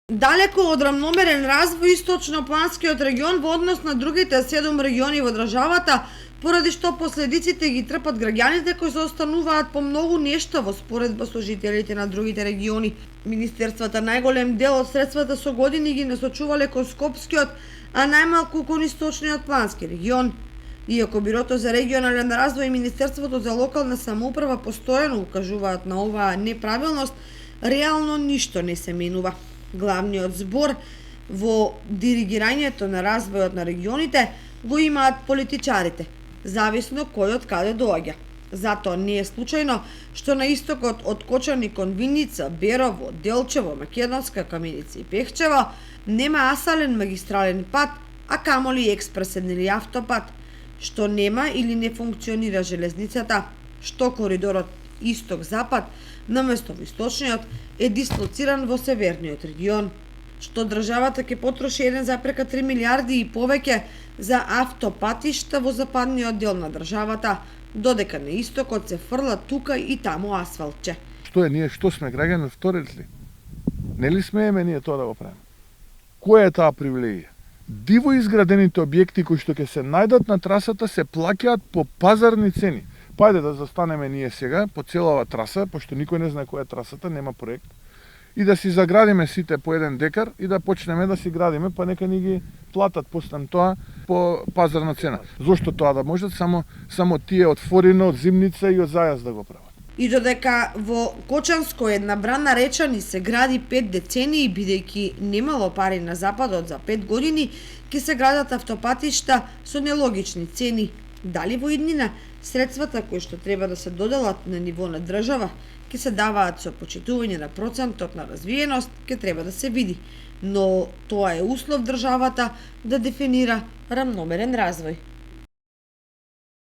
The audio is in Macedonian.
Далеко од рамномерен развој источно-планскиот регион во однос на другите 7 региони во државата, поради што последиците ги трпат граѓаните кои се остануваат по многу нешта во споредба со жителите на другите региони. Министерствата најголем дел од средствата со години ги насочувале кон Скопскиот, а најмалку кон источниот плански регион. Иако Бирото за регионален развој и Министерството за локална самоуправа постојано укажуваат на оваа неправилност, реално ништо не се менува. Главниот збор во диригирањето на развојот на регионите го имаат политичарите, зависно кој од каде доаѓа. Затоа не е случајно што на истокот од Кочани кон Виница, Берово, Делчево, Македонска, Каменица и Пехчево нема асален магистрален пат, а камоли експресен или автопат, што нема или не функционира железницата, што коридорот исток-запад наместо во источниот е дислоциран во северниот регион, што државата ќе потроши 1,3 милиарди и повеќе за автопатишта во западниот дел на државата, додека на истокот се фрла тука и таму асфалтче. Што е, ние што сме граѓани вторец ли? Нели смееме ние тоа да го правиме? Која е таа привилегија? Диво изградените објекти кои што ќе се најдат на трасата се плаќаат по пазарни цени. Пајде да застанеме ние сега по целава траса, пошто никој не знае која е трасата, нема проект, и да си заградиме сите по 1 декар и да почнеме да си градиме, па нека ни ги платат после тоа по пазарна цена. Зошто тоа да можат само тие од Форино, од Зимница и од Зајаз да го прават? И додека во Кочанско една брана речани се гради 5 децении, бидејќи немало пари на западот за 5 години, ќе се градат автопатишта со нелогични цени. Дали во иднина средствата кои што треба да се доделат на ниво на држава ќе се даваат со почитување на процентот на развиеност, ќе треба да се види. Но тоа е услов државата да дефинира рамномерен развој.